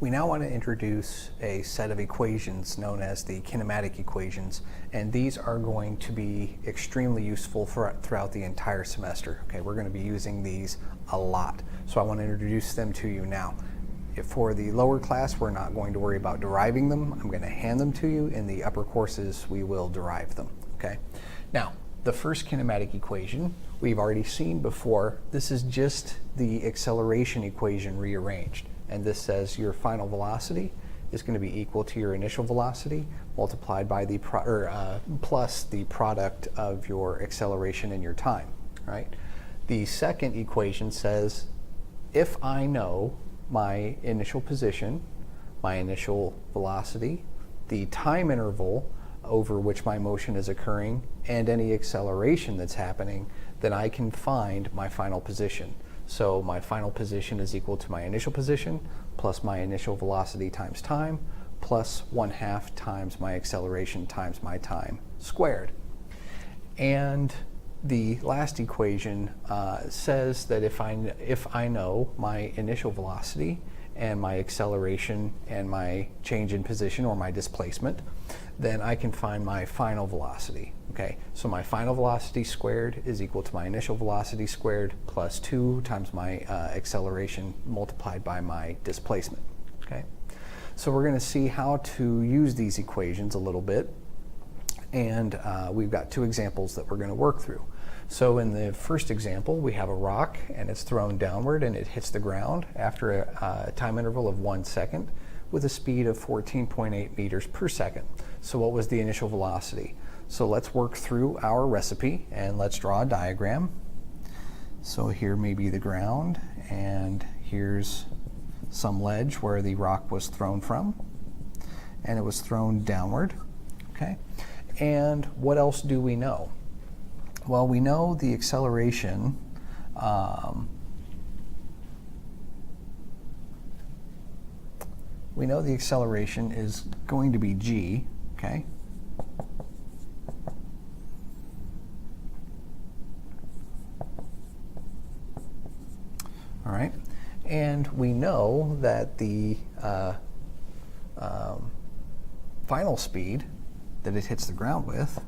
We now want to introduce a set of equations known as the kinematic equations, and these are going to be extremely useful throughout the entire semester. Okay, we're going to be using these a lot, so I want to introduce them to you now. For the lower class, we're not going to worry about deriving them. I'm going to hand them to you. In the upper courses, we will derive them. Okay. Now, the first kinematic equation we've already seen before. This is just the acceleration equation rearranged. And this says your final velocity is going to be equal to your initial velocity multiplied by the plus the product of your acceleration and your time, right? The second equation says if I know my initial position, my initial velocity, the time interval over which my motion is occurring, and any acceleration that's happening, then I can find my final position. So my final position is equal to my initial position plus my initial velocity times time plus 1/2 times my acceleration times my time squared. And the last equation says that if I know my initial velocity and my acceleration and my change in position or my displacement, then I can find my final velocity. Okay, so my final velocity squared is equal to my initial velocity squared plus 2 times my acceleration multiplied by my displacement. Okay, so we're going to see how to use these equations a little bit, and we've got two examples that we're going to work through. So in the first example, we have a rock and it's thrown downward and it hits the ground after a time interval of 1 second with a speed of 14.8 meters per second. So what was the initial velocity? So let's work through our recipe and let's draw a diagram. So here may be the ground, and here's some ledge where the rock was thrown from, and it was thrown downward. Okay, and what else do we know? Well, we know the acceleration is going to be g, okay? All right, and we know that the final speed that it hits the ground with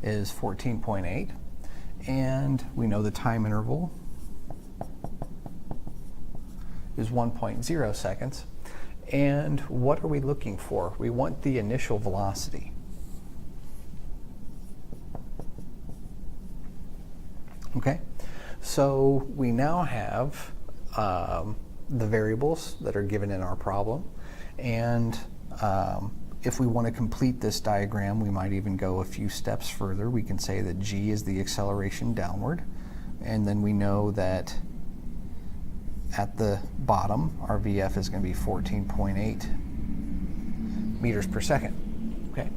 is 14.8, and we know the time interval is 1.0 seconds. And what are we looking for? We want the initial velocity. Okay, so we now have the variables that are given in our problem, and if we want to complete this diagram, we might even go a few steps further. We can say that g is the acceleration downward, and then we know that at the bottom, our VF is going to be 14.8 meters per second. Okay.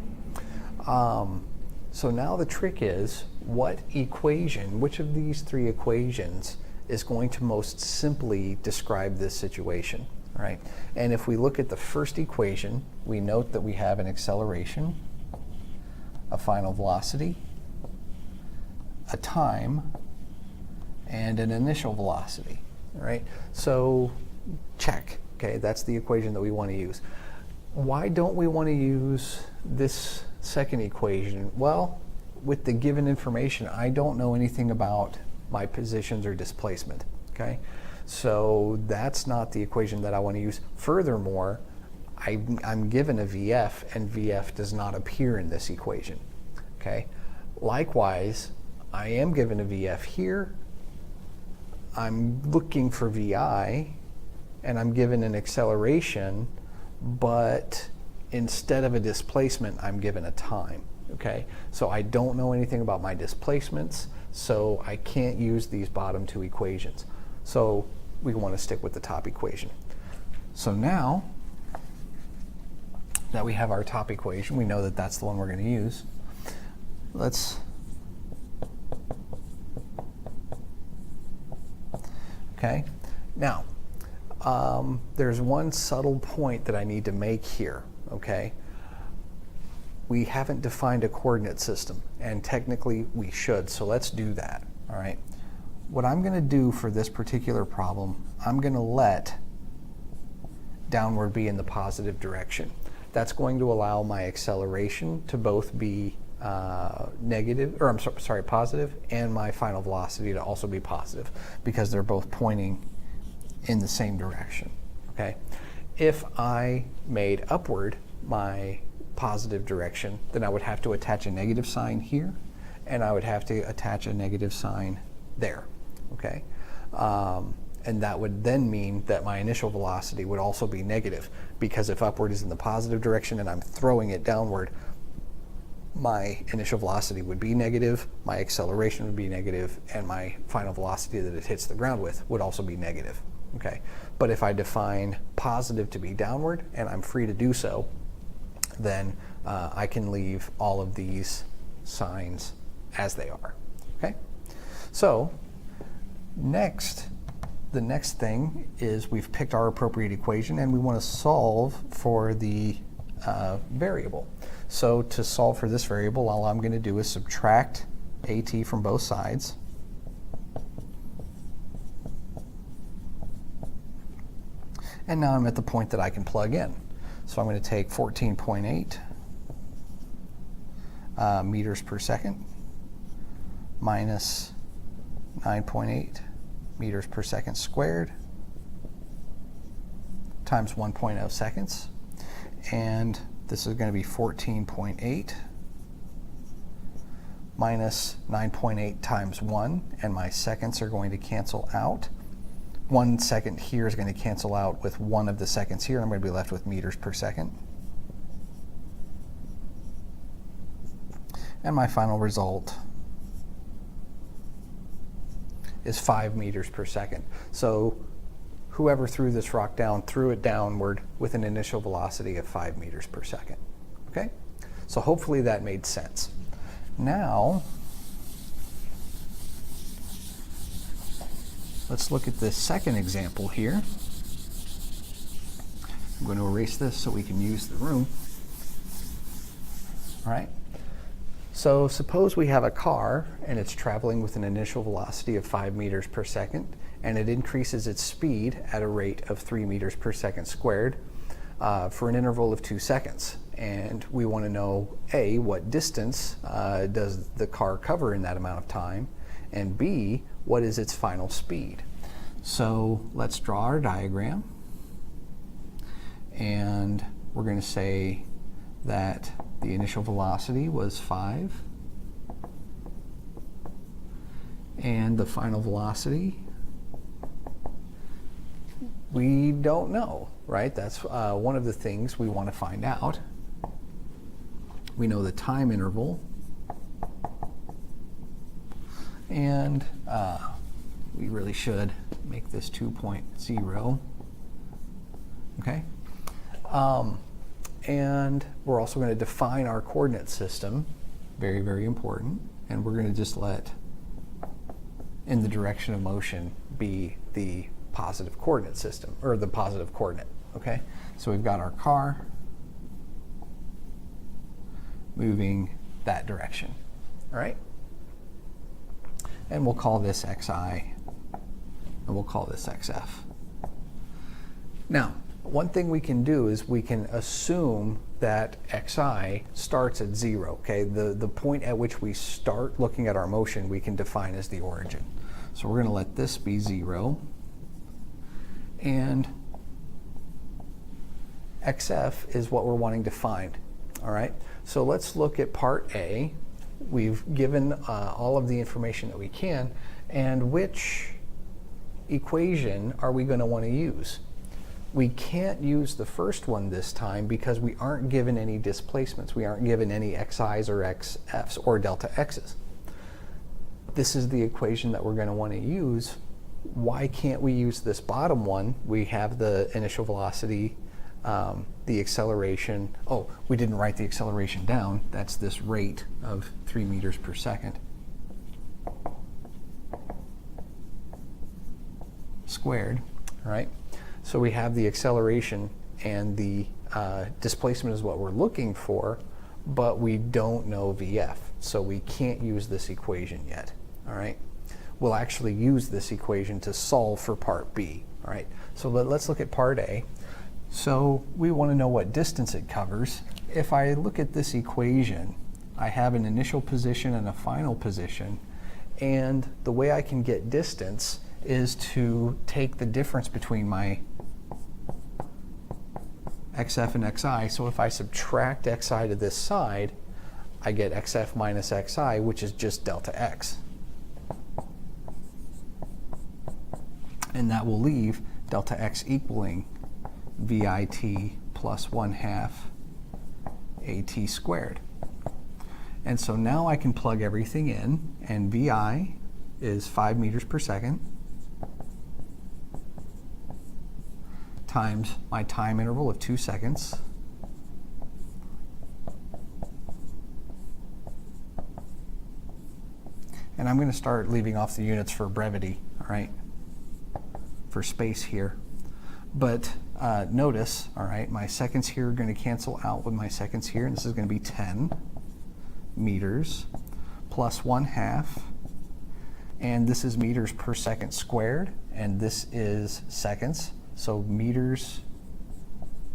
So now the trick is, what equation, which of these three equations is going to most simply describe this situation, right? And if we look at the first equation, we note that we have an acceleration, a final velocity, a time, and an initial velocity, right? So check, okay, that's the equation that we want to use. Why don't we want to use this second equation? Well, with the given information, I don't know anything about my positions or displacement, okay? So that's not the equation that I want to use. Furthermore, I'm given a VF, and VF does not appear in this equation, okay? Likewise, I am given a VF here. I'm looking for VI, and I'm given an acceleration, but instead of a displacement, I'm given a time, okay? So I don't know anything about my displacements, so I can't use these bottom two equations. So we want to stick with the top equation. So now that we have our top equation, we know that that's the one we're going to use. Okay, now there's one subtle point that I need to make here, okay? We haven't defined a coordinate system, and technically we should, so let's do that, all right? what I'm going to do for this particular problem, I'm going to let downward be in the positive direction. That's going to allow my acceleration to both be positive, and my final velocity to also be positive, because they're both pointing in the same direction. Okay? If I made upward my positive direction, then I would have to attach a negative sign here, and I would have to attach a negative sign there. Okay? And that would then mean that my initial velocity would also be negative, because if upward is in the positive direction and I'm throwing it downward, my initial velocity would be negative, my acceleration would be negative, and my final velocity that it hits the ground with would also be negative. Okay? But if I define positive to be downward, and I'm free to do so, then I can leave all of these signs as they are. Okay? So the next thing is we've picked our appropriate equation, and we want to solve for the variable. So to solve for this variable, all I'm going to do is subtract AT from both sides. And now I'm at the point that I can plug in. So I'm going to take 14.8 meters per second minus 9.8 meters per second squared times 1.0 seconds. And this is going to be 14.8 minus 9.8 times 1, and my seconds are going to cancel out. 1 second here is going to cancel out with one of the seconds here, and I'm going to be left with meters per second. And my final result is 5 meters per second. So whoever threw this rock down threw it downward with an initial velocity of 5 meters per second. Okay? So hopefully that made sense. Now, let's look at this second example here. I'm going to erase this so we can use the room. All right? So suppose we have a car and it's traveling with an initial velocity of 5 meters per second, and it increases its speed at a rate of 3 meters per second squared for an interval of 2 seconds. And we want to know, A, what distance does the car cover in that amount of time, and B, what is its final speed. So let's draw our diagram, and we're going to say that the initial velocity was 5, and the final velocity, we don't know, right? That's one of the things we want to find out. We know the time interval, and we really should make this 2.0, okay? And we're also going to define our coordinate system, very, very important, and we're going to just let in the direction of motion be the positive coordinate system, or the positive coordinate, okay? So we've got our car moving that direction, all right? And we'll call this xi, and we'll call this xf. Now, one thing we can do is we can assume that xi starts at 0, okay? The point at which we start looking at our motion we can define as the origin. So we're going to let this be 0, and xf is what we're wanting to find, all right? So let's look at part A. We've given all of the information that we can, and which equation are we going to want to use? We can't use the first one this time because we aren't given any displacements. We aren't given any xi's or xf's or delta x's. This is the equation that we're going to want to use. Why can't we use this bottom one? We have the initial velocity, the acceleration. Oh, we didn't write the acceleration down. That's this rate of 3 meters per second squared, all right? So we have the acceleration, and the displacement is what we're looking for, but we don't know VF, so we can't use this equation yet, all right? we'll actually use this equation to solve for part B. All right, so let's look at part A. So we want to know what distance it covers. If I look at this equation, I have an initial position and a final position, and the way I can get distance is to take the difference between my xf and xi. So if I subtract xi to this side, I get xf minus xi, which is just delta x. And that will leave delta x equaling VIT plus 1/2 AT squared. And so now I can plug everything in, and VI is 5 meters per second times my time interval of 2 seconds and I'm going to start leaving off the units for brevity, all right, for space here. But notice, all right, my seconds here are going to cancel out with my seconds here, and this is going to be 10 meters plus 1/2, and this is meters per second squared, and this is seconds, so meters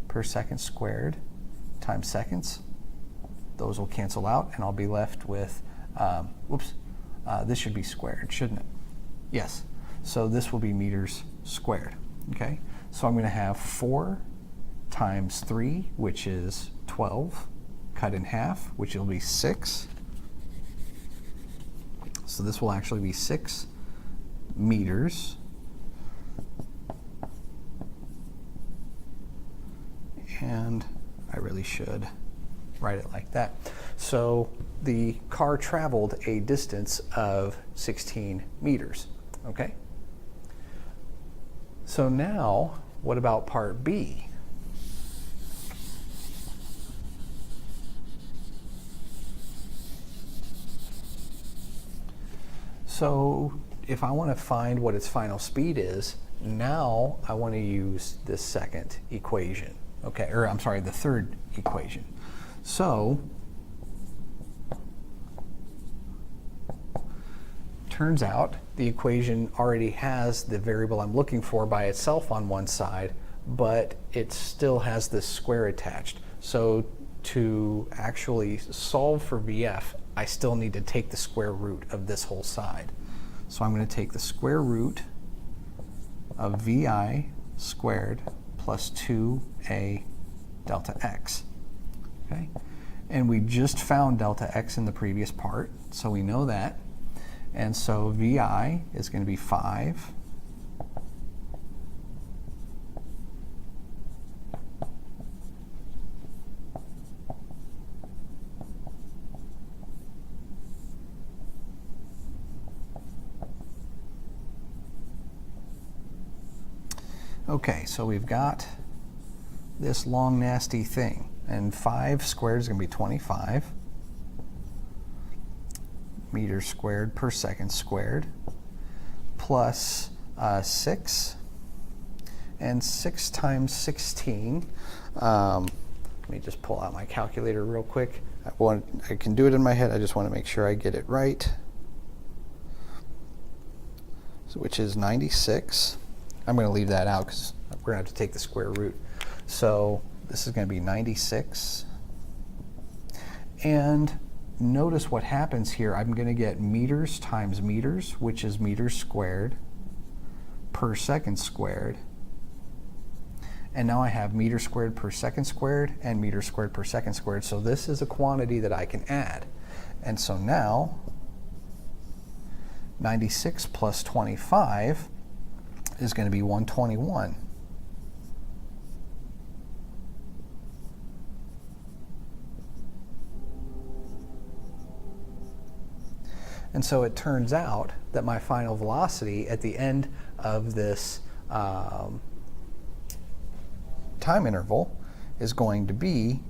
per second squared times seconds. Those will cancel out, and I'll be left with, this should be squared, shouldn't it? Yes, so this will be meters squared, okay? So I'm going to have 4 times 3, which is 12, cut in half, which will be 6. So this will actually be 6 meters. And I really should write it like that. So the car traveled a distance of 16 meters, okay? So now, what about part B? So if I want to find what its final speed is, now I want to use this second equation, okay, or I'm sorry, the third equation. So turns out the equation already has the variable I'm looking for by itself on one side, but it still has this square attached. So to actually solve for VF, I still need to take the square root of this whole side. So I'm going to take the square root of VI squared plus 2a delta x. Okay? And we just found delta x in the previous part, so we know that. And so VI is going to be 5 Okay, so we've got this long nasty thing, and 5 squared is going to be 25 meters squared per second squared, plus 6, and 6 times 16. Let me just pull out my calculator real quick. I can do it in my head, I just want to make sure I get it right. So, which is 96. I'm going to leave that out because we're going to have to take the square root. So this is going to be 96. And notice what happens here. I'm going to get meters times meters, which is meters squared per second squared. And now I have meters squared per second squared and meters squared per second squared. So this is a quantity that I can add. And so now 96 plus 25 is going to be 121. And so it turns out that my final velocity at the end of this time interval is going to be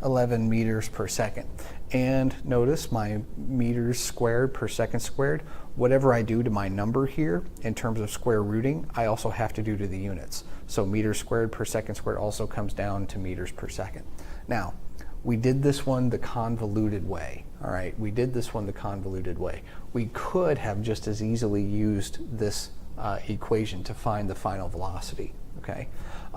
11 meters per second. And notice my meters squared per second squared, whatever I do to my number here in terms of square rooting, I also have to do to the units. So meters squared per second squared also comes down to meters per second. Now, we did this one the convoluted way. All right, we did this one the convoluted way. We could have just as easily used this equation to find the final velocity, okay?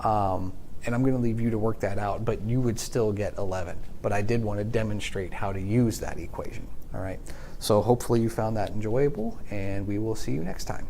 And I'm going to leave you to work that out, but you would still get 11. But I did want to demonstrate how to use that equation, all right? So hopefully you found that enjoyable, and we will see you next time.